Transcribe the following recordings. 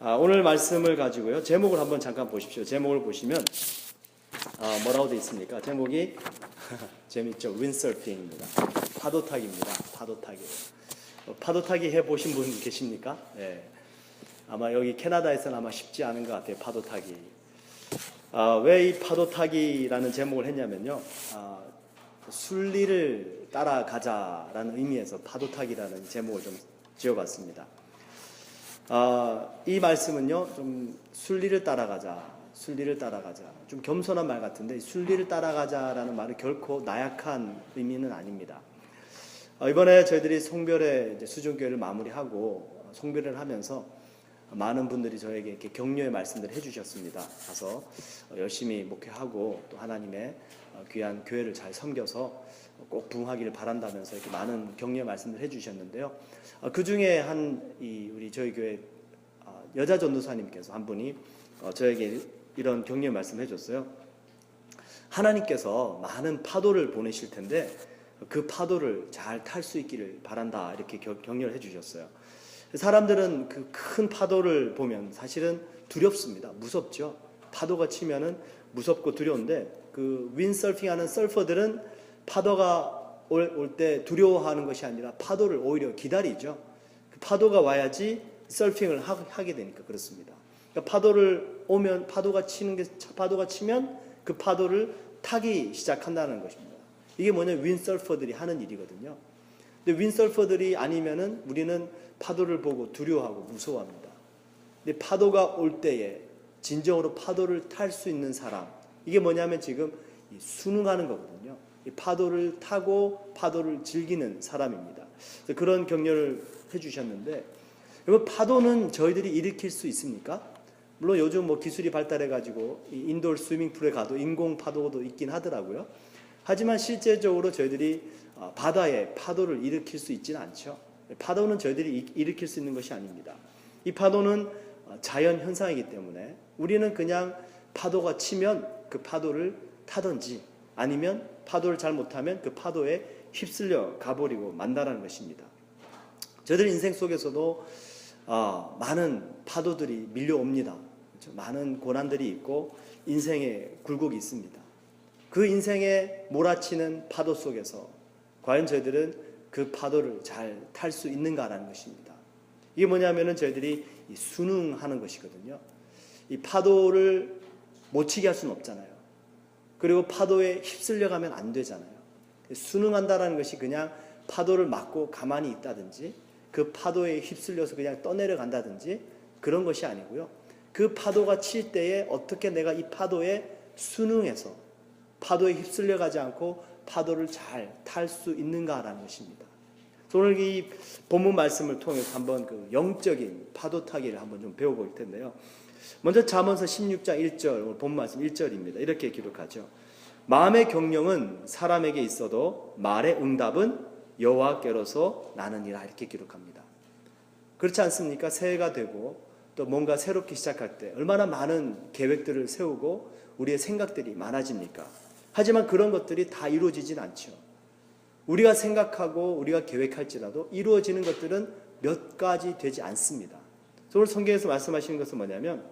오늘 말씀을 가지고요. 제목을 한번 잠깐 보십시오. 제목을 보시면 뭐라고 되어 있습니까? 제목이 재밌죠? 윈서핑입니다. 파도타기입니다. 파도타기. 파도타기 해보신 분 계십니까? 네. 아마 여기 캐나다에서는 아마 쉽지 않은 것 같아요. 파도타기. 왜 이 파도타기라는 제목을 했냐면요. 순리를 따라가자라는 의미에서 파도타기라는 제목을 좀 지어봤습니다. 이 말씀은요, 좀 순리를 따라가자, 좀 겸손한 말 같은데, 순리를 따라가자라는 말은 결코 나약한 의미는 아닙니다. 이번에 저희들이 송별회 수종교회를 마무리하고 송별회를 하면서 많은 분들이 저에게 이렇게 격려의 말씀들을 해주셨습니다. 가서 열심히 목회하고 또 하나님의 귀한 교회를 잘 섬겨서 꼭 부흥하기를 바란다면서 이렇게 많은 격려의 말씀들을 해주셨는데요. 그 중에 우리 저희 교회 여자 전도사님께서 한 분이 저에게 이런 격려의 말씀을 해줬어요. 하나님께서 많은 파도를 보내실 텐데 그 파도를 잘 탈 수 있기를 바란다, 이렇게 격려를 해주셨어요. 사람들은 그 큰 파도를 보면 사실은 두렵습니다. 무섭죠. 파도가 치면은 무섭고 두려운데, 그 윈서핑하는 서퍼들은 파도가 올 때 두려워하는 것이 아니라 파도를 오히려 기다리죠. 그 파도가 와야지 서핑을 하게 되니까 그렇습니다. 그러니까 파도가 치면 그 파도를 타기 시작한다는 것입니다. 이게 뭐냐면 윈서퍼들이 하는 일이거든요. 근데 윈서퍼들이 아니면은 우리는 파도를 보고 두려워하고 무서워합니다. 근데 파도가 올 때에 진정으로 파도를 탈 수 있는 사람, 이게 뭐냐면 지금 순응하는 거거든요. 이 파도를 타고 파도를 즐기는 사람입니다. 그런 격려를 해주셨는데, 여러분, 파도는 저희들이 일으킬 수 있습니까? 물론 요즘 기술이 발달해가지고 인도어 스위밍풀에 가도 인공 파도도 있긴 하더라고요. 하지만 실제적으로 저희들이 바다에 파도를 일으킬 수 있지는 않죠. 파도는 저희들이 일으킬 수 있는 것이 아닙니다. 이 파도는 자연 현상이기 때문에 우리는 그냥 파도가 치면 그 파도를 타든지, 아니면 파도를 잘 못하면 그 파도에 휩쓸려 가버리고 만다라는 것입니다. 저희들 인생 속에서도 많은 파도들이 밀려옵니다. 그렇죠? 많은 고난들이 있고 인생의 굴곡이 있습니다. 그 인생에 몰아치는 파도 속에서 과연 저희들은 그 파도를 잘 탈 수 있는가라는 것입니다. 이게 뭐냐면은 저희들이 순응하는 것이거든요. 이 파도를 못 치게 할 수는 없잖아요. 그리고 파도에 휩쓸려 가면 안 되잖아요. 순응한다라는 것이 그냥 파도를 맞고 가만히 있다든지, 그 파도에 휩쓸려서 그냥 떠내려 간다든지 그런 것이 아니고요. 그 파도가 칠 때에 어떻게 내가 이 파도에 순응해서 파도에 휩쓸려 가지 않고 파도를 잘 탈 수 있는가라는 것입니다. 오늘 이 본문 말씀을 통해서 한번 그 영적인 파도 타기를 한번 좀 배워볼 텐데요. 먼저 잠언서 16장 1절, 오늘 본문 말씀 1절입니다. 이렇게 기록하죠. 마음의 경영은 사람에게 있어도 말의 응답은 여호와께로서 나느니라, 이렇게 기록합니다. 그렇지 않습니까? 새해가 되고 또 뭔가 새롭게 시작할 때 얼마나 많은 계획들을 세우고 우리의 생각들이 많아집니까? 하지만 그런 것들이 다 이루어지진 않죠. 우리가 생각하고 우리가 계획할지라도 이루어지는 것들은 몇 가지 되지 않습니다. 오늘 성경에서 말씀하시는 것은 뭐냐면,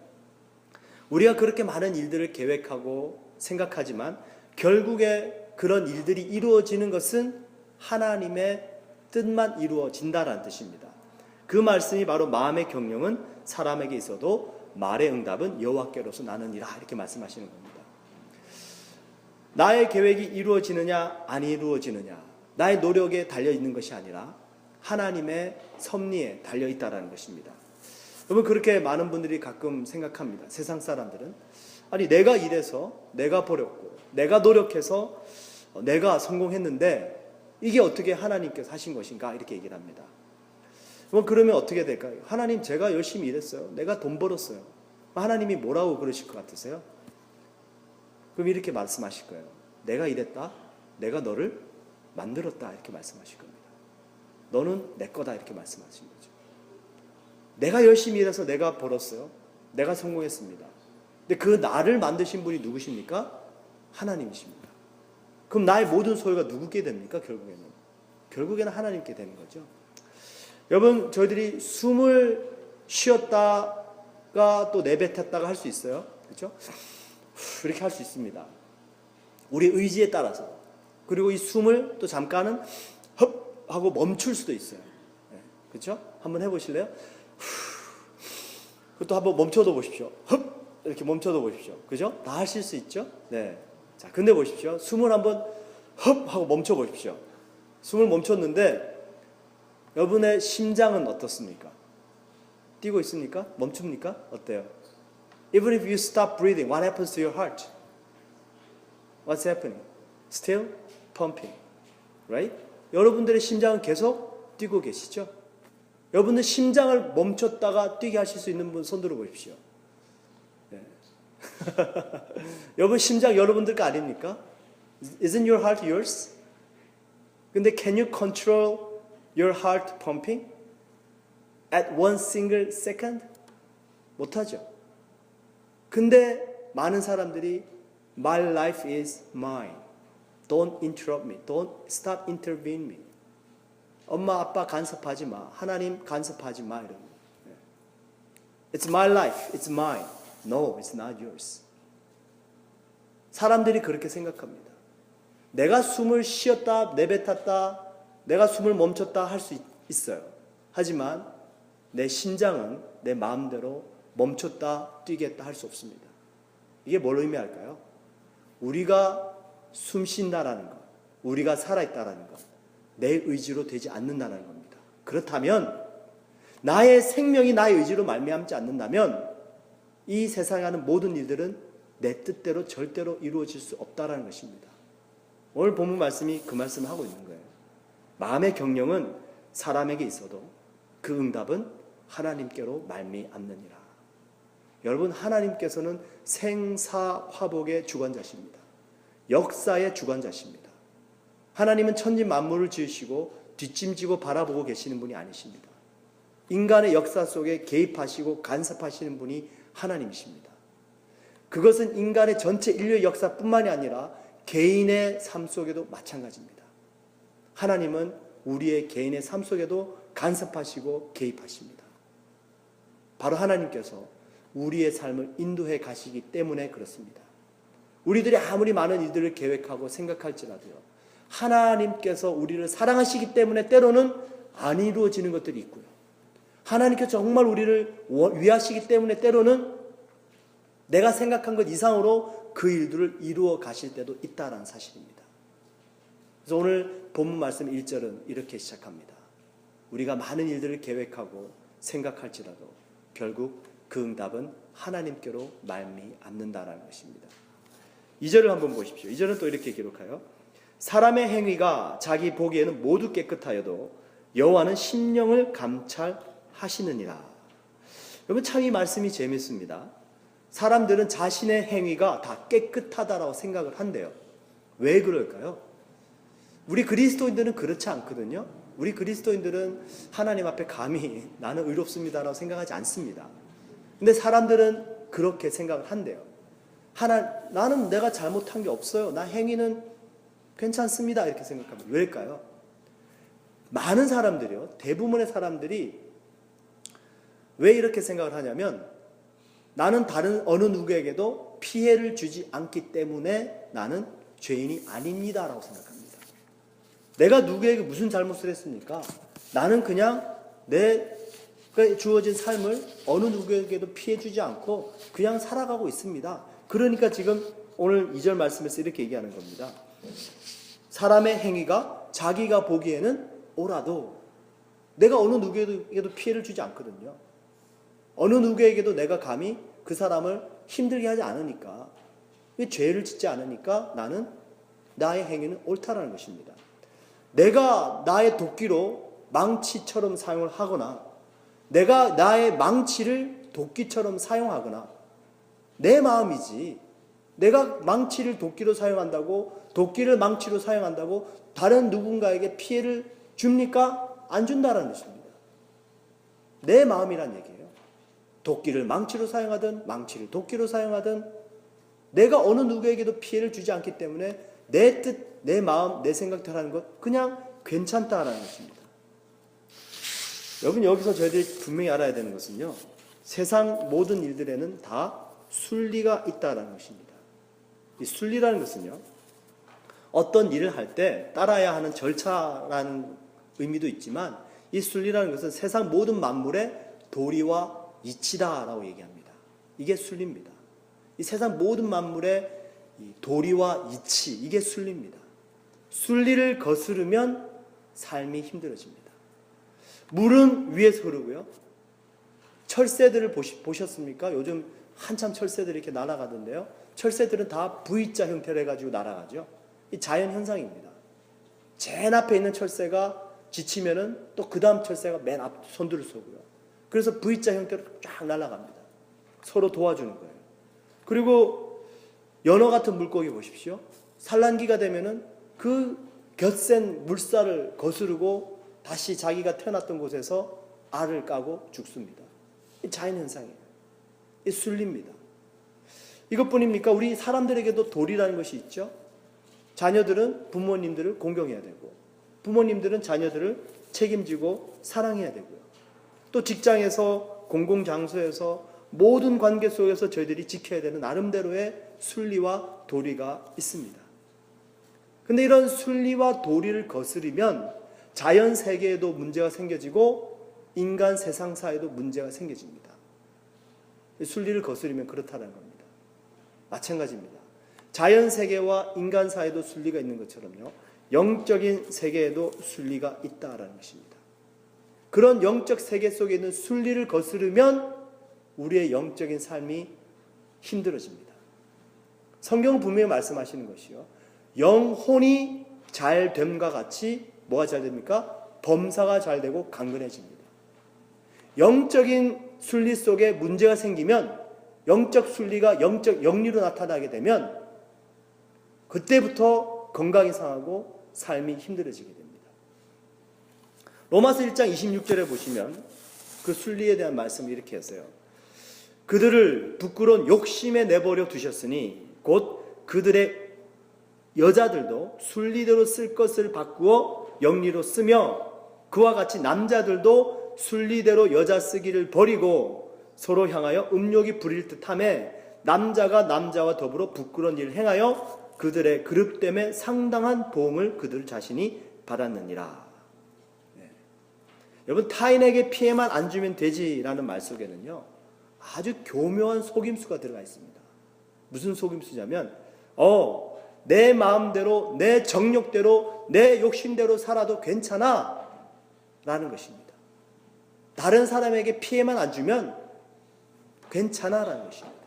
우리가 그렇게 많은 일들을 계획하고 생각하지만 결국에 그런 일들이 이루어지는 것은 하나님의 뜻만 이루어진다라는 뜻입니다. 그 말씀이 바로 마음의 경영은 사람에게 있어도 말의 응답은 여호와께로서 나느니라, 이렇게 말씀하시는 겁니다. 나의 계획이 이루어지느냐 안 이루어지느냐, 나의 노력에 달려있는 것이 아니라 하나님의 섭리에 달려있다라는 것입니다. 여러분, 그렇게 많은 분들이 가끔 생각합니다. 세상 사람들은 아니, 내가 일해서 내가 버렸고 내가 노력해서 내가 성공했는데 이게 어떻게 하나님께서 하신 것인가, 이렇게 얘기를 합니다. 그러면 어떻게 될까요? 하나님, 제가 열심히 일했어요. 내가 돈 벌었어요. 하나님이 뭐라고 그러실 것 같으세요? 그럼 이렇게 말씀하실 거예요. 내가 일했다, 내가 너를 만들었다, 이렇게 말씀하실 겁니다. 너는 내 거다, 이렇게 말씀하신 거죠. 내가 열심히 일해서 내가 벌었어요. 내가 성공했습니다. 근데 그 나를 만드신 분이 누구십니까? 하나님이십니다. 그럼 나의 모든 소유가 누구께 됩니까? 결국에는 하나님께 되는 거죠. 여러분, 저희들이 숨을 쉬었다 숨었다가 또 내뱉었다가 할 수 있어요. 그렇죠? 이렇게 할 수 있습니다. 우리 의지에 따라서. 그리고 이 숨을 또 잠깐은 흡 하고 멈출 수도 있어요. 그렇죠? 한번 해보실래요? 또 한번 멈춰도 보십시오. 흡 이렇게 멈춰도 보십시오. 그죠? 다 하실 수 있죠? 네. 자, 근데 보십시오. 숨을 한번 흡 하고 멈춰 보십시오. 숨을 멈췄는데 여러분의 심장은 어떻습니까? 뛰고 있습니까? 멈춥니까? 어때요? Even if you stop breathing, what happens to your heart? What's happening? Still pumping, right? 여러분들의 심장은 계속 뛰고 계시죠? 여러분들 심장을 멈췄다가 뛰게 하실 수 있는 분 손 들어 보십시오. 네. 여러분 심장 여러분들 거 아닙니까? Isn't your heart yours? 근데 can you control your heart pumping at one single second? 못하죠. 근데 많은 사람들이 My life is mine. Don't interrupt me. Don't stop intervening me. 엄마 아빠 간섭하지 마. 하나님 간섭하지 마. 이런. It's my life. It's mine. No, it's not yours. 사람들이 그렇게 생각합니다. 내가 숨을 쉬었다 내뱉었다 내가 숨을 멈췄다 할 수 있어요. 하지만 내 심장은 내 마음대로 멈췄다 뛰겠다 할 수 없습니다. 이게 뭘 의미할까요? 우리가 숨 쉰다라는 것, 우리가 살아있다라는 것, 내 의지로 되지 않는다는 겁니다. 그렇다면 나의 생명이 나의 의지로 말미암지 않는다면 이 세상에 하는 모든 일들은 내 뜻대로 절대로 이루어질 수 없다라는 것입니다. 오늘 본문 말씀이 그 말씀을 하고 있는 거예요. 마음의 경영은 사람에게 있어도 그 응답은 하나님께로 말미암느니라. 여러분, 하나님께서는 생사화복의 주관자십니다. 역사의 주관자십니다. 하나님은 천지 만물을 지으시고 뒷짐지고 바라보고 계시는 분이 아니십니다. 인간의 역사 속에 개입하시고 간섭하시는 분이 하나님이십니다. 그것은 인간의 전체 인류의 역사뿐만이 아니라 개인의 삶 속에도 마찬가지입니다. 하나님은 우리의 개인의 삶 속에도 간섭하시고 개입하십니다. 바로 하나님께서 우리의 삶을 인도해 가시기 때문에 그렇습니다. 우리들이 아무리 많은 일들을 계획하고 생각할지라도요, 하나님께서 우리를 사랑하시기 때문에 때로는 안 이루어지는 것들이 있고요, 하나님께서 정말 우리를 위하시기 때문에 때로는 내가 생각한 것 이상으로 그 일들을 이루어 가실 때도 있다는 사실입니다. 그래서 오늘 본문 말씀 1절은 이렇게 시작합니다. 우리가 많은 일들을 계획하고 생각할지라도 결국 그 응답은 하나님께로 말미암는다라는 것입니다. 2절을 한번 보십시오. 2절은 또 이렇게 기록하여 사람의 행위가 자기 보기에는 모두 깨끗하여도 여호와는 심령을 감찰하시느니라. 여러분, 참 이 말씀이 재밌습니다. 사람들은 자신의 행위가 다 깨끗하다라고 생각을 한대요. 왜 그럴까요? 우리 그리스도인들은 그렇지 않거든요. 우리 그리스도인들은 하나님 앞에 감히 나는 의롭습니다라고 생각하지 않습니다. 근데 사람들은 그렇게 생각을 한대요. 나는 내가 잘못한 게 없어요. 나 행위는 괜찮습니다. 이렇게 생각합니다. 왜일까요? 많은 사람들이요, 대부분의 사람들이 왜 이렇게 생각을 하냐면, 나는 다른 어느 누구에게도 피해를 주지 않기 때문에 나는 죄인이 아닙니다라고 생각합니다. 내가 누구에게 무슨 잘못을 했습니까? 나는 그냥 내가 주어진 삶을 어느 누구에게도 피해 주지 않고 그냥 살아가고 있습니다. 그러니까 지금 오늘 2절 말씀에서 이렇게 얘기하는 겁니다. 사람의 행위가 자기가 보기에는 옳아도 내가 어느 누구에게도 피해를 주지 않거든요. 어느 누구에게도 내가 감히 그 사람을 힘들게 하지 않으니까, 죄를 짓지 않으니까 나는 나의 행위는 옳다라는 것입니다. 내가 나의 도끼로 망치처럼 사용을 하거나 내가 나의 망치를 도끼처럼 사용하거나 내 마음이지, 내가 망치를 도끼로 사용한다고, 도끼를 망치로 사용한다고 다른 누군가에게 피해를 줍니까? 안 준다라는 것입니다. 내 마음이란 얘기예요. 도끼를 망치로 사용하든 망치를 도끼로 사용하든 내가 어느 누구에게도 피해를 주지 않기 때문에 내 뜻, 내 마음, 내 생각대로 하는 것 그냥 괜찮다라는 것입니다. 여러분, 여기서 저희들이 분명히 알아야 되는 것은요, 세상 모든 일들에는 다 순리가 있다는 것입니다. 이 순리라는 것은요, 어떤 일을 할 때 따라야 하는 절차라는 의미도 있지만, 이 순리라는 것은 세상 모든 만물의 도리와 이치다라고 얘기합니다. 이게 순리입니다. 이 세상 모든 만물의 도리와 이치, 이게 순리입니다. 순리를 거스르면 삶이 힘들어집니다. 물은 위에서 흐르고요. 철새들을 보셨습니까? 요즘 한참 철새들이 이렇게 날아가던데요. 철새들은 다 V자 형태를 해가지고 날아가죠. 이 자연 현상입니다. 제일 앞에 있는 철새가 지치면은 또 그 다음 철새가 맨 앞 선두를 서고요. 그래서 V자 형태로 쫙 날아갑니다. 서로 도와주는 거예요. 그리고 연어 같은 물고기 보십시오. 산란기가 되면은 그 겹센 물살을 거스르고 다시 자기가 태어났던 곳에서 알을 까고 죽습니다. 이 자연 현상이에요. 이 순리입니다. 이것뿐입니까? 우리 사람들에게도 도리라는 것이 있죠. 자녀들은 부모님들을 공경해야 되고, 부모님들은 자녀들을 책임지고 사랑해야 되고요. 또 직장에서, 공공장소에서, 모든 관계 속에서 저희들이 지켜야 되는 나름대로의 순리와 도리가 있습니다. 근데 이런 순리와 도리를 거스르면 자연 세계에도 문제가 생겨지고 인간 세상사에도 문제가 생겨집니다. 순리를 거스르면 그렇다는 겁니다. 마찬가지입니다. 자연 세계와 인간 사이에도 순리가 있는 것처럼요, 영적인 세계에도 순리가 있다라는 것입니다. 그런 영적 세계 속에 있는 순리를 거스르면 우리의 영적인 삶이 힘들어집니다. 성경은 분명히 말씀하시는 것이요, 영혼이 잘 됨과 같이 뭐가 잘 됩니까? 범사가 잘 되고 강건해집니다. 영적인 순리 속에 문제가 생기면, 영적 순리가 영적 영리로 나타나게 되면 그때부터 건강이 상하고 삶이 힘들어지게 됩니다. 로마서 1장 26절에 보시면 그 순리에 대한 말씀을 이렇게 했어요. 그들을 부끄러운 욕심에 내버려 두셨으니 곧 그들의 여자들도 순리대로 쓸 것을 바꾸어 영리로 쓰며, 그와 같이 남자들도 순리대로 여자 쓰기를 버리고 서로 향하여 음욕이 부릴 듯하며 남자가 남자와 더불어 부끄러운 일을 행하여 그들의 그릇됨에 상당한 보응을 그들 자신이 받았느니라. 네. 여러분, 타인에게 피해만 안 주면 되지라는 말 속에는요, 아주 교묘한 속임수가 들어가 있습니다. 무슨 속임수냐면, 내 마음대로, 내 정욕대로, 내 욕심대로 살아도 괜찮아 라는 것입니다. 다른 사람에게 피해만 안 주면 괜찮아 라는 것입니다.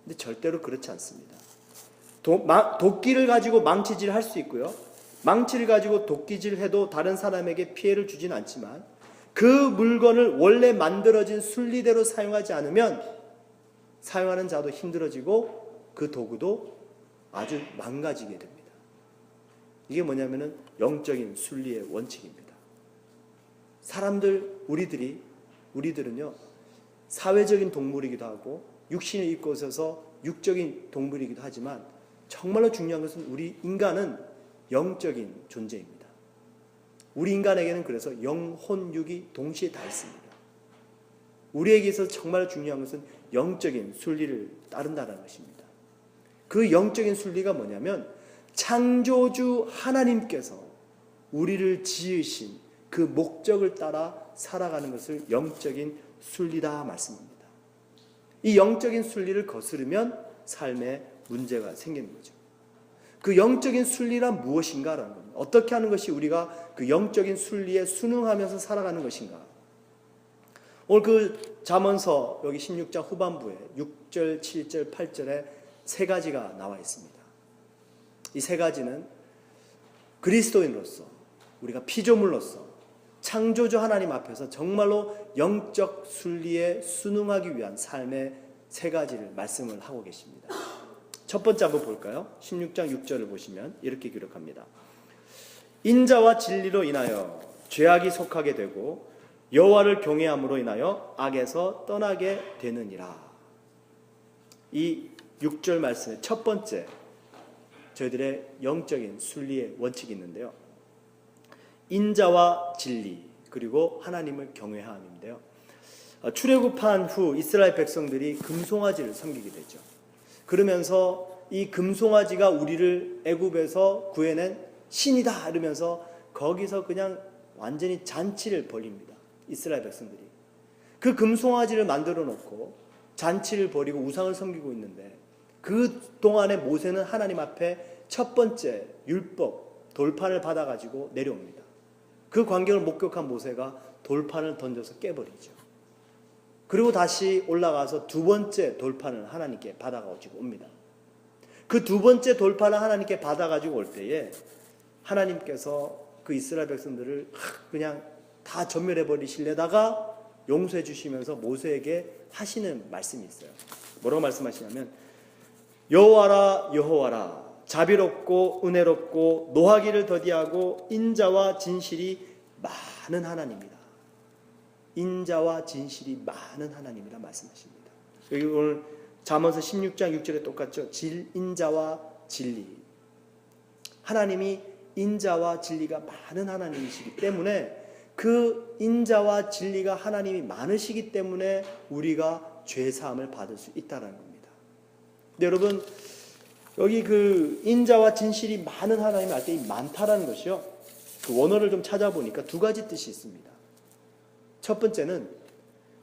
근데 절대로 그렇지 않습니다. 도끼를 가지고 망치질 할 수 있고요, 망치를 가지고 도끼질 해도 다른 사람에게 피해를 주지는 않지만, 그 물건을 원래 만들어진 순리대로 사용하지 않으면 사용하는 자도 힘들어지고 그 도구도 아주 망가지게 됩니다. 이게 뭐냐면은 영적인 순리의 원칙입니다. 사람들, 우리들은요, 사회적인 동물이기도 하고 육신을 입고 있어서 육적인 동물이기도 하지만 정말로 중요한 것은 우리 인간은 영적인 존재입니다. 우리 인간에게는 그래서 영, 혼, 육이 동시에 다 있습니다. 우리에게 있어서 정말 중요한 것은 영적인 순리를 따른다는 것입니다. 그 영적인 순리가 뭐냐면 창조주 하나님께서 우리를 지으신 그 목적을 따라 살아가는 것을 영적인 순리다 말씀합니다. 이 영적인 순리를 거스르면 삶에 문제가 생기는 거죠. 그 영적인 순리란 무엇인가라는 겁니다. 어떻게 하는 것이 우리가 그 영적인 순리에 순응하면서 살아가는 것인가. 오늘 그 잠언서 여기 16장 후반부에 6절, 7절, 8절에 세 가지가 나와 있습니다. 이 세 가지는 그리스도인으로서, 우리가 피조물로서 창조주 하나님 앞에서 정말로 영적 순리에 순응하기 위한 삶의 세 가지를 말씀을 하고 계십니다. 첫 번째 한번 볼까요? 16장 6절을 보시면 이렇게 기록합니다. 인자와 진리로 인하여 죄악이 속하게 되고 여호와를 경외함으로 인하여 악에서 떠나게 되느니라. 이 6절 말씀의 첫 번째, 저희들의 영적인 순리의 원칙이 있는데요, 인자와 진리, 그리고 하나님을 경외함인데요, 출애굽한 후 이스라엘 백성들이 금송아지를 섬기게 되죠. 그러면서 이 금송아지가 우리를 애굽에서 구해낸 신이다 이러면서 거기서 그냥 완전히 잔치를 벌입니다. 이스라엘 백성들이. 그 금송아지를 만들어 놓고 잔치를 벌이고 우상을 섬기고 있는데 그 동안에 모세는 하나님 앞에 첫 번째 율법 돌판을 받아가지고 내려옵니다. 그 광경을 목격한 모세가 돌판을 던져서 깨버리죠. 그리고 다시 올라가서 두 번째 돌판을 하나님께 받아가지고 옵니다. 그 두 번째 돌판을 하나님께 받아가지고 올 때에 하나님께서 그 이스라엘 백성들을 그냥 다 전멸해 버리시려다가 용서해 주시면서 모세에게 하시는 말씀이 있어요. 뭐라고 말씀하시냐면 여호와라 여호와라 자비롭고 은혜롭고 노하기를 더디하고 인자와 진실이 많은 하나님이다. 인자와 진실이 많은 하나님이라 말씀하십니다. 여기 오늘 잠언서 16장 6절에 똑같죠. 인자와 진리. 하나님이 인자와 진리가 많은 하나님이시기 때문에 그 인자와 진리가 하나님이 많으시기 때문에 우리가 죄사함을 받을 수 있다는 겁니다. 근데 여러분 여기 그 인자와 진실이 많은 하나님 할 때 이 많다라는 것이요. 그 원어를 좀 찾아보니까 두 가지 뜻이 있습니다. 첫 번째는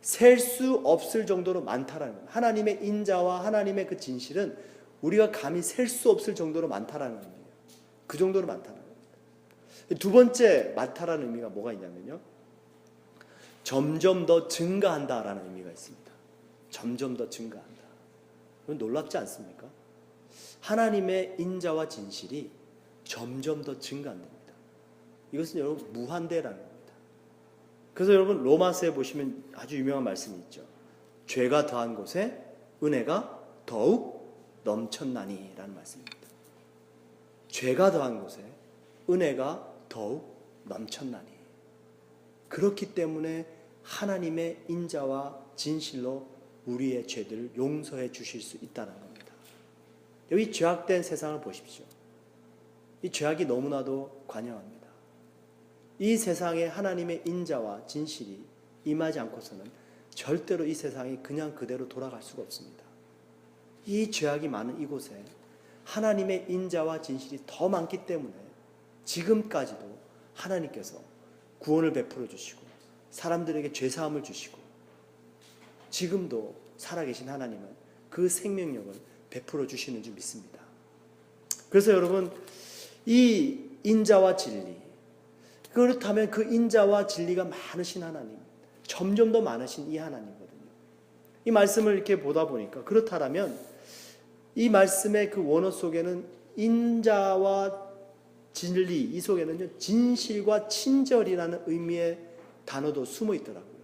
셀 수 없을 정도로 많다라는 겁니다. 하나님의 인자와 하나님의 그 진실은 우리가 감히 셀 수 없을 정도로 많다라는 겁니다. 그 정도로 많다는 겁니다. 두 번째 많다라는 의미가 뭐가 있냐면요. 점점 더 증가한다라는 의미가 있습니다. 점점 더 증가한다. 그건 놀랍지 않습니까? 하나님의 인자와 진실이 점점 더 증가한답니다. 이것은 여러분 무한대라는 겁니다. 그래서 여러분 로마서에 보시면 아주 유명한 말씀이 있죠. 죄가 더한 곳에 은혜가 더욱 넘쳤나니 라는 말씀입니다. 죄가 더한 곳에 은혜가 더욱 넘쳤나니. 그렇기 때문에 하나님의 인자와 진실로 우리의 죄들을 용서해 주실 수 있다는 겁니다. 여기 죄악된 세상을 보십시오. 이 죄악이 너무나도 관영합니다. 이 세상에 하나님의 인자와 진실이 임하지 않고서는 절대로 이 세상이 그냥 그대로 돌아갈 수가 없습니다. 이 죄악이 많은 이곳에 하나님의 인자와 진실이 더 많기 때문에 지금까지도 하나님께서 구원을 베풀어 주시고 사람들에게 죄사함을 주시고 지금도 살아계신 하나님은 그 생명력을 베풀어 주시는 줄 믿습니다. 그래서 여러분 이 인자와 진리, 그렇다면 그 인자와 진리가 많으신 하나님, 점점 더 많으신 이 하나님이거든요. 이 말씀을 이렇게 보다 보니까 그렇다면 이 말씀의 그 원어 속에는 인자와 진리, 이 속에는요 진실과 친절이라는 의미의 단어도 숨어 있더라고요.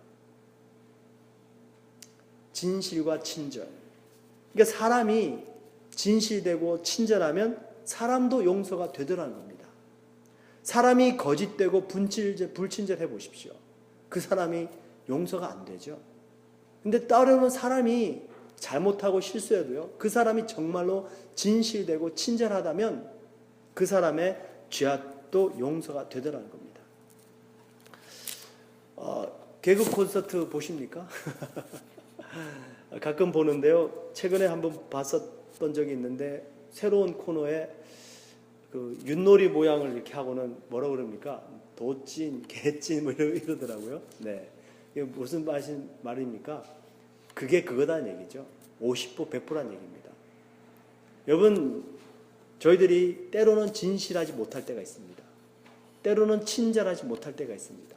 진실과 친절. 그러니까 사람이 진실되고 친절하면 사람도 용서가 되더라는 겁니다. 사람이 거짓되고 불친절해 보십시오. 그 사람이 용서가 안 되죠. 근데 때로는 사람이 잘못하고 실수해도요, 그 사람이 정말로 진실되고 친절하다면 그 사람의 죄악도 용서가 되더라는 겁니다. 개그 콘서트 보십니까? 가끔 보는데요. 최근에 한번 봤었던 적이 있는데 새로운 코너에 그 윷놀이 모양을 이렇게 하고는 뭐라고 그럽니까? 도찐, 개찐 뭐 이러더라고요. 네, 이게 무슨 말입니까? 그게 그거다는 얘기죠. 50보 100보라는 얘기입니다. 여러분, 저희들이 때로는 진실하지 못할 때가 있습니다. 때로는 친절하지 못할 때가 있습니다.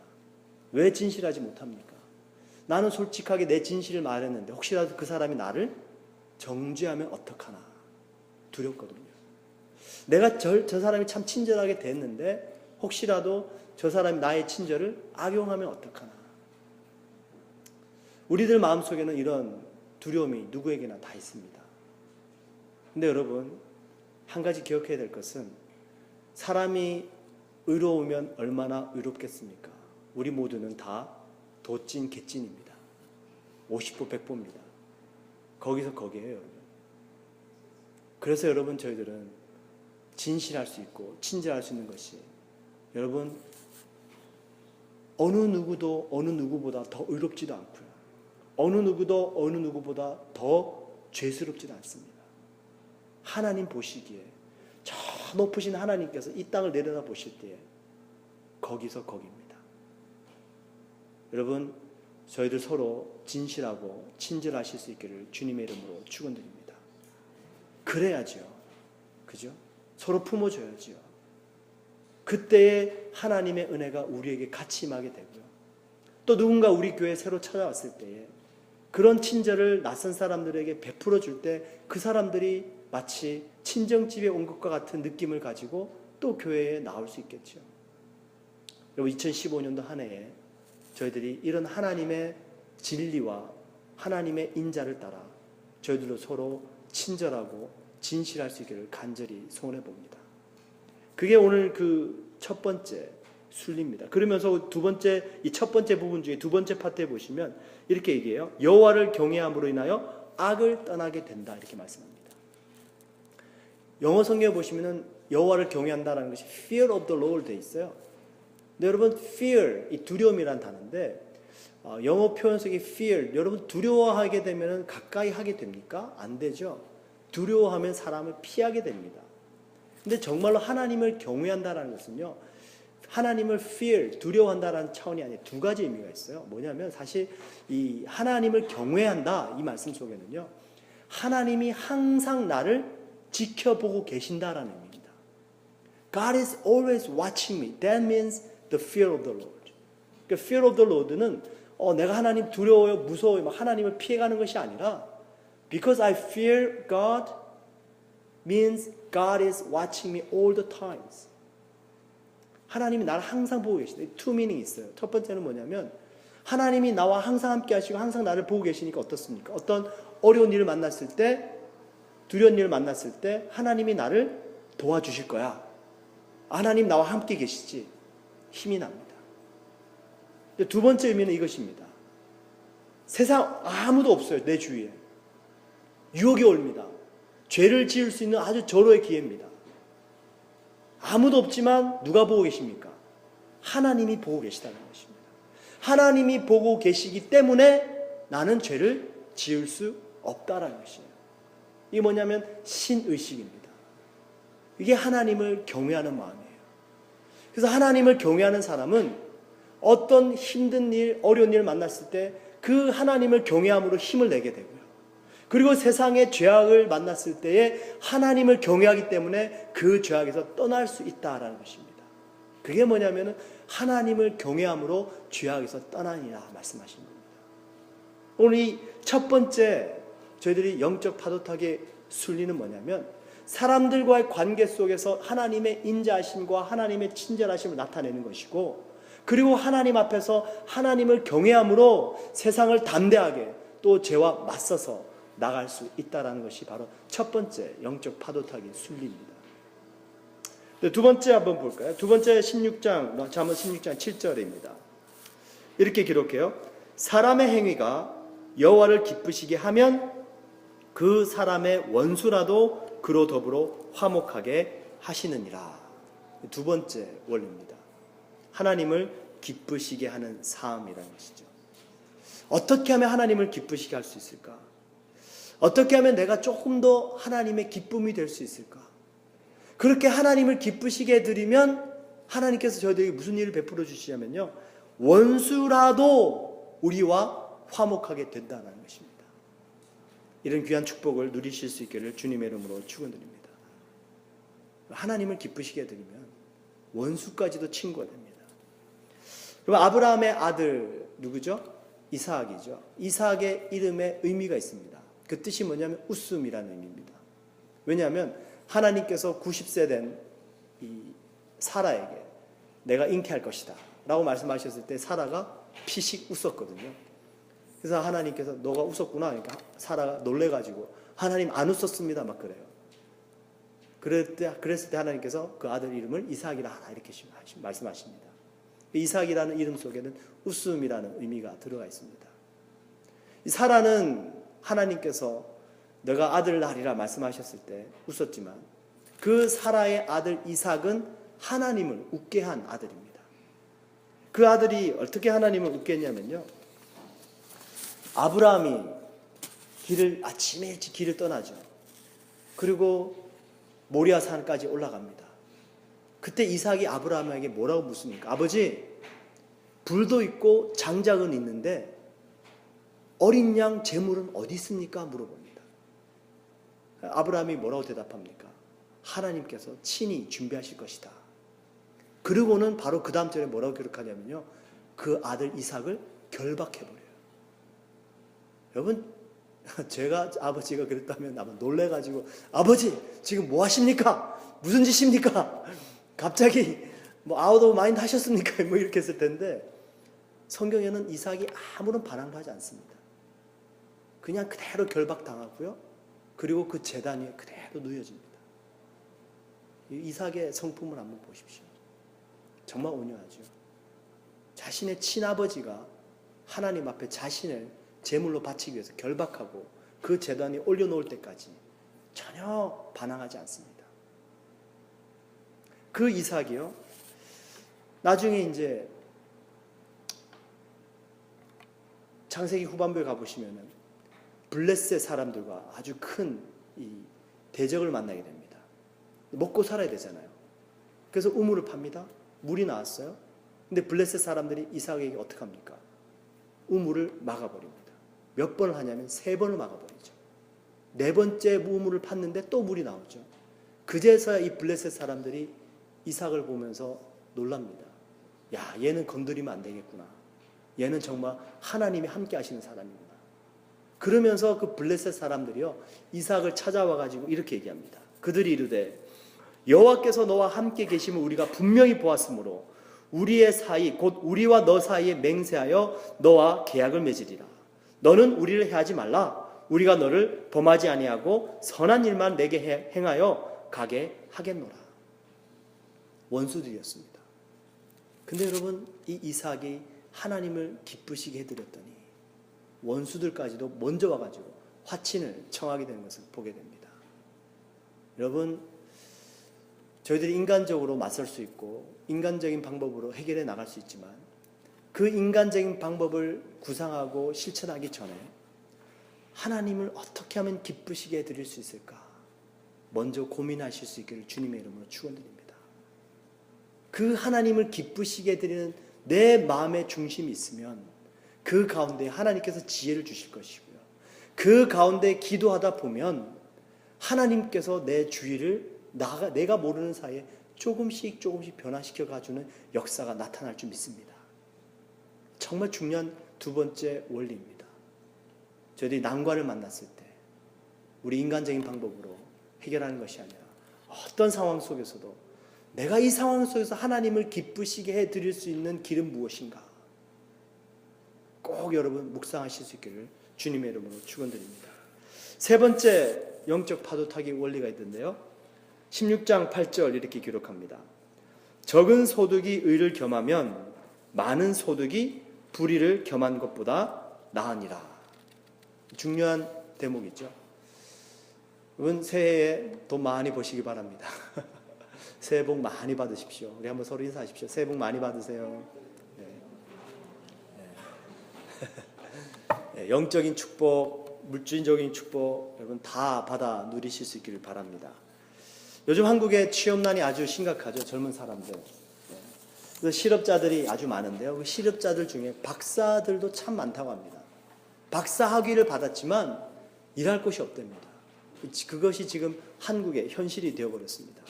왜 진실하지 못합니까? 나는 솔직하게 내 진실을 말했는데 혹시라도 그 사람이 나를 정죄하면 어떡하나 두렵거든요. 내가 저 사람이 참 친절하게 됐는데 혹시라도 저 사람이 나의 친절을 악용하면 어떡하나. 우리들 마음속에는 이런 두려움이 누구에게나 다 있습니다. 근데 여러분, 한 가지 기억해야 될 것은 사람이 의로우면 얼마나 의롭겠습니까? 우리 모두는 다 도찐 개찐입니다. 50보 100보입니다. 거기서 거기에요, 여러분. 그래서 여러분, 저희들은 진실할 수 있고 친절할 수 있는 것이, 여러분, 어느 누구도 어느 누구보다 더 의롭지도 않고요. 어느 누구도 어느 누구보다 더 죄스럽지는 않습니다. 하나님 보시기에 저 높으신 하나님께서 이 땅을 내려다 보실 때에 거기서 거기입니다. 여러분, 저희들 서로 진실하고 친절하실 수 있기를 주님의 이름으로 축원드립니다. 그래야죠. 그죠? 서로 품어줘야죠. 그때에 하나님의 은혜가 우리에게 같이 임하게 되고요. 또 누군가 우리 교회에 새로 찾아왔을 때에 그런 친절을 낯선 사람들에게 베풀어 줄 때 그 사람들이 마치 친정집에 온 것과 같은 느낌을 가지고 또 교회에 나올 수 있겠죠. 여러분, 2015년도 한 해에 저희들이 이런 하나님의 진리와 하나님의 인자를 따라 저희들도 서로 친절하고 진실할 수 있기를 간절히 소원해 봅니다. 그게 오늘 그 첫 번째 순리입니다. 그러면서 두 번째, 이 첫 번째 부분 중에 두 번째 파트에 보시면 이렇게 얘기해요. 여호와를 경외함으로 인하여 악을 떠나게 된다, 이렇게 말씀합니다. 영어 성경에 보시면은 여호와를 경외한다라는 것이 fear of the Lord 돼 있어요. 근데 여러분, fear, 이 두려움이란 단어인데 영어 표현 속에 fear, 여러분 두려워하게 되면 가까이 하게 됩니까? 안 되죠. 두려워하면 사람을 피하게 됩니다. 근데 정말로 하나님을 경외한다는 것은요, 하나님을 fear, 두려워한다는 차원이 아니라 두 가지 의미가 있어요. 뭐냐면 사실 이 하나님을 경외한다, 이 말씀 속에는요, 하나님이 항상 나를 지켜보고 계신다라는 의미입니다. God is always watching me. That means the fear of the Lord. 그 fear of the Lord는 내가 하나님 두려워요, 무서워요, 막 하나님을 피해가는 것이 아니라 because I fear God means God is watching me all the times. 하나님이 나를 항상 보고 계시다. two meaning 있어요. 첫 번째는 뭐냐면 하나님이 나와 항상 함께 하시고 항상 나를 보고 계시니까 어떻습니까? 어떤 어려운 일을 만났을 때, 두려운 일을 만났을 때 하나님이 나를 도와주실 거야. 하나님 나와 함께 계시지. 힘이 납니다. 두 번째 의미는 이것입니다. 세상 아무도 없어요. 내 주위에. 유혹이 옵니다. 죄를 지을 수 있는 아주 절호의 기회입니다. 아무도 없지만 누가 보고 계십니까? 하나님이 보고 계시다는 것입니다. 하나님이 보고 계시기 때문에 나는 죄를 지을 수 없다라는 것이에요. 이게 뭐냐면 신의식입니다. 이게 하나님을 경외하는 마음이에요. 그래서 하나님을 경외하는 사람은 어떤 힘든 일, 어려운 일을 만났을 때 그 하나님을 경외함으로 힘을 내게 되고요. 그리고 세상의 죄악을 만났을 때에 하나님을 경외하기 때문에 그 죄악에서 떠날 수 있다라는 것입니다. 그게 뭐냐면 하나님을 경외함으로 죄악에서 떠나니라 말씀하신 겁니다. 오늘 이 첫 번째 저희들이 영적 파도타기의 순리는 뭐냐면 사람들과의 관계 속에서 하나님의 인자하심과 하나님의 친절하심을 나타내는 것이고, 그리고 하나님 앞에서 하나님을 경외함으로 세상을 담대하게 또 죄와 맞서서 나갈 수 있다는 것이 바로 첫 번째 영적 파도타기의 순리입니다. 두 번째 한번 볼까요? 두 번째 16장, 잠언 16장 7절입니다. 이렇게 기록해요. 사람의 행위가 여호와를 기쁘시게 하면 그 사람의 원수라도 그로 더불어 화목하게 하시느니라. 두 번째 원리입니다. 하나님을 기쁘시게 하는 삶이라는 것이죠. 어떻게 하면 하나님을 기쁘시게 할 수 있을까? 어떻게 하면 내가 조금 더 하나님의 기쁨이 될 수 있을까? 그렇게 하나님을 기쁘시게 해드리면 하나님께서 저희들에게 무슨 일을 베풀어 주시냐면요, 원수라도 우리와 화목하게 된다는 것입니다. 이런 귀한 축복을 누리실 수 있기를 주님의 이름으로 축원드립니다. 하나님을 기쁘시게 해드리면 원수까지도 친구가 됩니다. 그럼 아브라함의 아들 누구죠? 이삭이죠. 이삭의 이름에 의미가 있습니다. 그 뜻이 뭐냐면 웃음이라는 의미입니다. 왜냐하면 하나님께서 90세 된 이 사라에게 내가 잉태할 것이다 라고 말씀하셨을 때 사라가 피식 웃었거든요. 그래서 하나님께서 너가 웃었구나. 그러니까 사라가 놀래가지고 하나님 안 웃었습니다 막 그래요. 그랬을 때 하나님께서 그 아들 이름을 이삭이라 하라 이렇게 말씀하십니다. 이삭이라는 이름 속에는 웃음이라는 의미가 들어가 있습니다. 이 사라는 하나님께서 너가 아들을 낳으리라 말씀하셨을 때 웃었지만 그 사라의 아들 이삭은 하나님을 웃게 한 아들입니다. 그 아들이 어떻게 하나님을 웃게 했냐면요, 아브라함이 아침에 일찍 길을 떠나죠. 그리고 모리아 산까지 올라갑니다. 그때 이삭이 아브라함에게 뭐라고 묻습니까? 아버지, 불도 있고 장작은 있는데 어린 양 제물은 어디 있습니까? 물어봅니다. 아브라함이 뭐라고 대답합니까? 하나님께서 친히 준비하실 것이다. 그리고는 바로 그 다음 절에 뭐라고 기록하냐면요, 그 아들 이삭을 결박해버려요. 여러분, 제가 아버지가 그랬다면 아마 놀래가지고, 아버지 지금 뭐 하십니까? 무슨 짓입니까? 갑자기 뭐 아웃 오브 마인드 하셨습니까? 뭐 이렇게 했을 텐데, 성경에는 이삭이 아무런 반항도 하지 않습니다. 그냥 그대로 결박당하고요, 그리고 그 제단 위에 그대로 누워집니다. 이삭의 성품을 한번 보십시오. 정말 온유하죠. 자신의 친아버지가 하나님 앞에 자신을 제물로 바치기 위해서 결박하고 그 제단에 올려놓을 때까지 전혀 반항하지 않습니다. 그 이삭이요, 나중에 이제 창세기 후반부에 가보시면은 블레셋 사람들과 아주 큰 이 대적을 만나게 됩니다. 먹고 살아야 되잖아요. 그래서 우물을 팝니다. 물이 나왔어요. 근데 블레셋 사람들이 이삭에게 어떻게 합니까? 우물을 막아버립니다. 몇 번을 하냐면 3번을 막아버리죠. 4번째 우물을 팠는데 또 물이 나오죠. 그제서야 이 블레셋 사람들이 이삭을 보면서 놀랍니다. 야, 얘는 건드리면 안 되겠구나. 얘는 정말 하나님이 함께 하시는 사람이구나. 그러면서 그 블레셋 사람들이요, 이삭을 찾아와 가지고 이렇게 얘기합니다. 그들이 이르되 여호와께서 너와 함께 계심을 우리가 분명히 보았으므로 우리의 사이 곧 우리와 너 사이에 맹세하여 너와 계약을 맺으리라. 너는 우리를 해하지 말라. 우리가 너를 범하지 아니하고 선한 일만 내게 행하여 가게 하겠노라. 원수들이었습니다. 근데 여러분, 이 이삭이 하나님을 기쁘시게 해드렸더니 원수들까지도 먼저 와가지고 화친을 청하게 되는 것을 보게 됩니다. 여러분, 저희들이 인간적으로 맞설 수 있고 인간적인 방법으로 해결해 나갈 수 있지만, 그 인간적인 방법을 구상하고 실천하기 전에 하나님을 어떻게 하면 기쁘시게 해드릴 수 있을까 먼저 고민하실 수 있기를 주님의 이름으로 축원드립니다. 그 하나님을 기쁘시게 해드리는 내 마음의 중심이 있으면 그 가운데 하나님께서 지혜를 주실 것이고요, 그 가운데 기도하다 보면 하나님께서 내 주위를 내가 모르는 사이에 조금씩 변화시켜 가주는 역사가 나타날 줄 믿습니다. 정말 중요한 2번째 원리입니다. 저희들이 난관을 만났을 때 우리 인간적인 방법으로 해결하는 것이 아니라 어떤 상황 속에서도 내가 이 상황 속에서 하나님을 기쁘시게 해드릴 수 있는 길은 무엇인가, 꼭 여러분 묵상하실 수 있기를 주님의 이름으로 축원드립니다. 3번째 영적 파도 타기 원리가 있던데요, 16장 8절 이렇게 기록합니다. 적은 소득이 의를 겸하면 많은 소득이 불의를 겸한 것보다 나으니라. 중요한 대목이죠. 여러분, 새해에 돈 많이 버시기 바랍니다. 새해 복 많이 받으십시오. 우리 한번 서로 인사하십시오. 새해 복 많이 받으세요. 네, 영적인 축복, 물질적인 축복 여러분 다 받아 누리실 수 있기를 바랍니다. 요즘 한국의 취업난이 아주 심각하죠. 젊은 사람들. 그래서 실업자들이 아주 많은데요, 그 실업자들 중에 박사들도 참 많다고 합니다. 박사 학위를 받았지만 일할 곳이 없답니다. 그것이 지금 한국의 현실이 되어버렸습니다.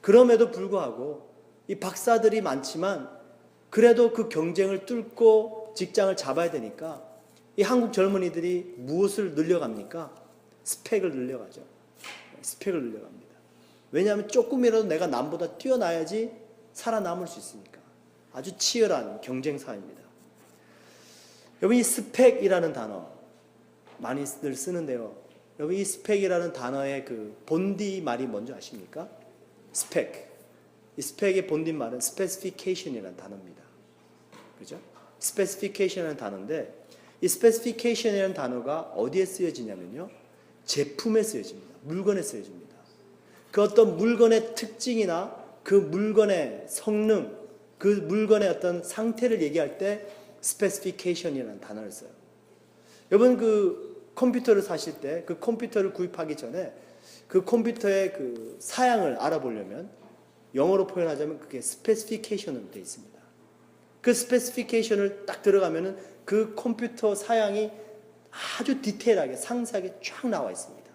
그럼에도 불구하고 이 박사들이 많지만 그래도 그 경쟁을 뚫고 직장을 잡아야 되니까 이 한국 젊은이들이 무엇을 늘려갑니까? 스펙을 늘려가죠. 스펙을 늘려갑니다. 왜냐하면 조금이라도 내가 남보다 뛰어나야지 살아남을 수 있으니까. 아주 치열한 경쟁 사회입니다. 여러분, 이 스펙이라는 단어 많이들 쓰는데요, 여러분, 이 스펙이라는 단어의 그 본디 말이 뭔지 아십니까? 스펙. 이 스펙의 본디 말은 specification이라는 단어입니다. 그죠? specification이라는 단어인데, 이 specification이라는 단어가 어디에 쓰여지냐면요, 제품에 쓰여집니다. 물건에 쓰여집니다. 그 어떤 물건의 특징이나 그 물건의 성능, 그 물건의 어떤 상태를 얘기할 때 specification이라는 단어를 써요. 여러분 그 컴퓨터를 사실 때 그 컴퓨터를 구입하기 전에 그 컴퓨터의 그 사양을 알아보려면 영어로 표현하자면 그게 스페시피케이션으로 되어 있습니다. 그 스페시피케이션을 딱 들어가면은 그 컴퓨터 사양이 아주 디테일하게 상세하게 쫙 나와 있습니다.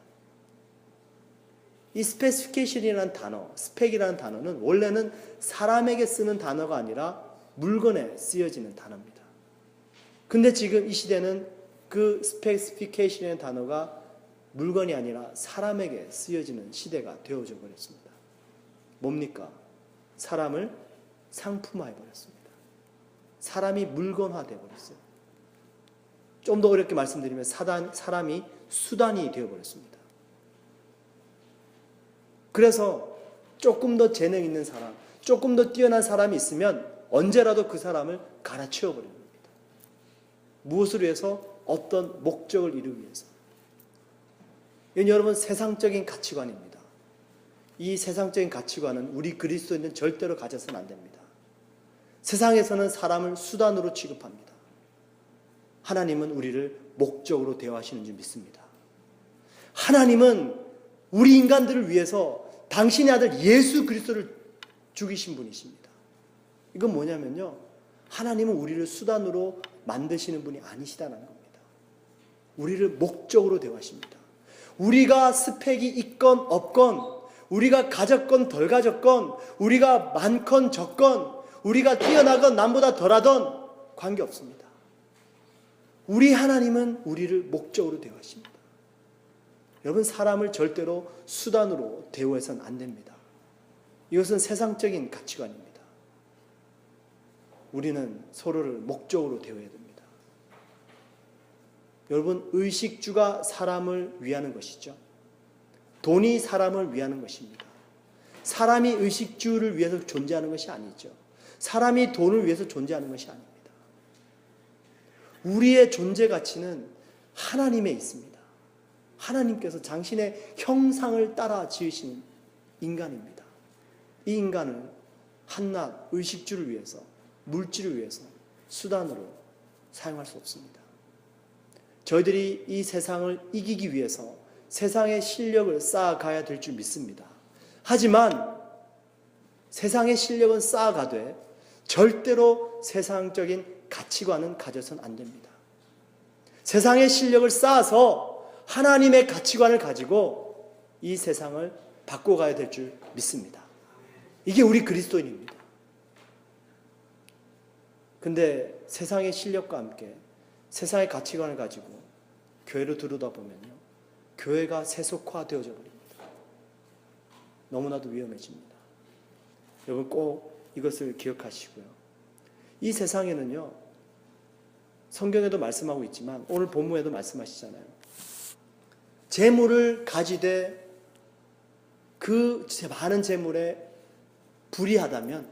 이 스페시피케이션이라는 단어, 스펙이라는 단어는 원래는 사람에게 쓰는 단어가 아니라 물건에 쓰여지는 단어입니다. 근데 지금 이 시대는 그 스페시피케이션이라는 단어가 물건이 아니라 사람에게 쓰여지는 시대가 되어져 버렸습니다. 뭡니까? 사람을 상품화해 버렸습니다. 사람이 물건화 되어 버렸어요. 좀 더 어렵게 말씀드리면 사람이 수단이 되어 버렸습니다. 그래서 조금 더 재능 있는 사람, 조금 더 뛰어난 사람이 있으면 언제라도 그 사람을 갈아치워 버립니다. 무엇을 위해서? 어떤 목적을 이루기 위해서. 이건 여러분 세상적인 가치관입니다. 이 세상적인 가치관은 우리 그리스도인은 절대로 가져서는 안 됩니다. 세상에서는 사람을 수단으로 취급합니다. 하나님은 우리를 목적으로 대하시는 줄 믿습니다. 하나님은 우리 인간들을 위해서 당신의 아들 예수 그리스도를 죽이신 분이십니다. 이건 뭐냐면요, 하나님은 우리를 수단으로 만드시는 분이 아니시다는 겁니다. 우리를 목적으로 대하십니다. 우리가 스펙이 있건 없건, 우리가 가졌건 덜 가졌건, 우리가 많건 적건, 우리가 뛰어나건 남보다 덜하던 관계없습니다. 우리 하나님은 우리를 목적으로 대하십니다. 여러분, 사람을 절대로 수단으로 대우해서는 안 됩니다. 이것은 세상적인 가치관입니다. 우리는 서로를 목적으로 대해야 됩니다. 여러분, 의식주가 사람을 위하는 것이죠. 돈이 사람을 위하는 것입니다. 사람이 의식주를 위해서 존재하는 것이 아니죠. 사람이 돈을 위해서 존재하는 것이 아닙니다. 우리의 존재 가치는 하나님에 있습니다. 하나님께서 당신의 형상을 따라 지으신 인간입니다. 이 인간을 한낱 의식주를 위해서, 물질을 위해서 수단으로 사용할 수 없습니다. 저희들이 이 세상을 이기기 위해서 세상의 실력을 쌓아가야 될 줄 믿습니다. 하지만 세상의 실력은 쌓아가되 절대로 세상적인 가치관은 가져서는 안 됩니다. 세상의 실력을 쌓아서 하나님의 가치관을 가지고 이 세상을 바꿔가야 될 줄 믿습니다. 이게 우리 그리스도인입니다. 근데 세상의 실력과 함께 세상의 가치관을 가지고 교회로 들여다보면요, 교회가 세속화되어져 버립니다. 너무나도 위험해집니다. 여러분 꼭 이것을 기억하시고요. 이 세상에는요, 성경에도 말씀하고 있지만 오늘 본문에도 말씀하시잖아요. 재물을 가지되 그 많은 재물에 불의하다면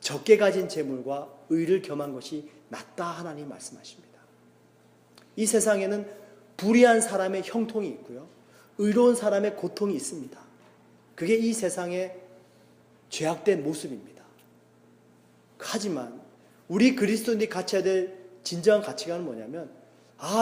적게 가진 재물과 의를 겸한 것이 낫다 하나님 말씀하십니다. 이 세상에는 불의한 사람의 형통이 있고요, 의로운 사람의 고통이 있습니다. 그게 이 세상의 죄악된 모습입니다. 하지만 우리 그리스도인들이 갖춰야 될 진정한 가치관은 뭐냐면,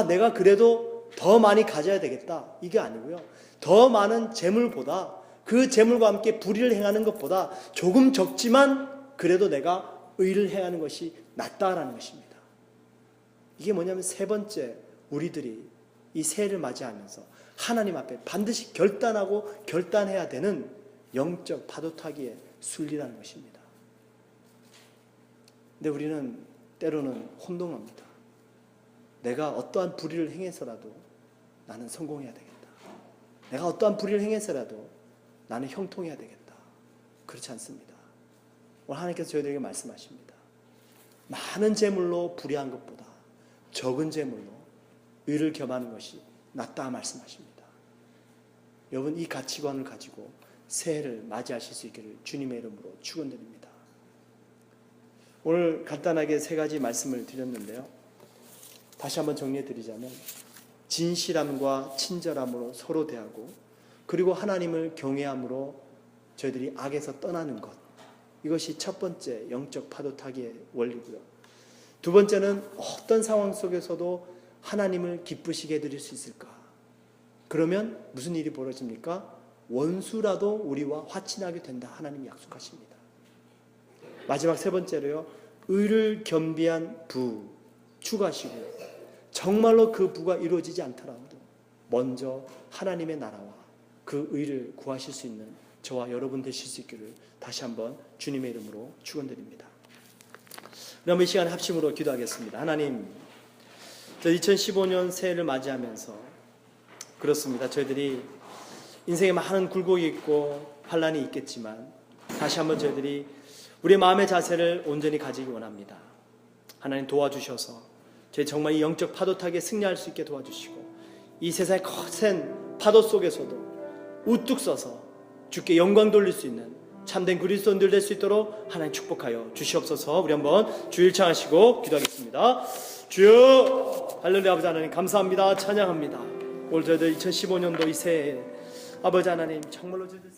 내가 그래도 더 많이 가져야 되겠다, 이게 아니고요, 더 많은 재물보다, 그 재물과 함께 불의를 행하는 것보다 조금 적지만 그래도 내가 의를 행하는 것이 낫다라는 것입니다. 이게 뭐냐면 세 번째, 우리들이 이 새해를 맞이하면서 하나님 앞에 반드시 결단하고 결단해야 되는 영적 파도타기의 순리라는 것입니다. 근데 우리는 때로는 혼동합니다. 내가 어떠한 불의를 행해서라도 나는 성공해야 되겠다. 내가 어떠한 불의를 행해서라도 나는 형통해야 되겠다. 그렇지 않습니다. 오늘 하나님께서 저희들에게 말씀하십니다. 많은 재물로 불의한 것보다 적은 재물로 의를 겸하는 것이 낫다 말씀하십니다. 여러분, 이 가치관을 가지고 새해를 맞이하실 수 있기를 주님의 이름으로 축원드립니다. 오늘 간단하게 세 가지 말씀을 드렸는데요, 다시 한번 정리해 드리자면 진실함과 친절함으로 서로 대하고, 그리고 하나님을 경외함으로 저희들이 악에서 떠나는 것, 이것이 첫 번째 영적 파도 타기의 원리고요. 두 번째는 어떤 상황 속에서도 하나님을 기쁘시게 해드릴 수 있을까? 그러면 무슨 일이 벌어집니까? 원수라도 우리와 화친하게 된다. 하나님이 약속하십니다. 마지막 세 번째로요. 의를 겸비한 부 추가하시고 정말로 그 부가 이루어지지 않더라도 먼저 하나님의 나라와 그 의를 구하실 수 있는 저와 여러분 되실 수 있기를 다시 한번 주님의 이름으로 축원드립니다. 그럼 이 시간 합심으로 기도하겠습니다. 하나님, 저 2015년 새해를 맞이하면서 그렇습니다. 저희들이 인생에 많은 굴곡이 있고 환란이 있겠지만 다시 한번 저희들이 우리의 마음의 자세를 온전히 가지기 원합니다. 하나님 도와주셔서 저희 정말 이 영적 파도 타기에 승리할 수 있게 도와주시고 이 세상의 거센 파도 속에서도 우뚝 서서 주께 영광 돌릴 수 있는 참된 그리스도인들 될 수 있도록 하나님 축복하여 주시옵소서. 우리 한번 주 일창하시고 기도하겠습니다. 주여, 할렐루야. 아버지 하나님 감사합니다. 찬양합니다. 오늘 저희들 2015년도 이 새해 아버지 하나님 정말로 저희들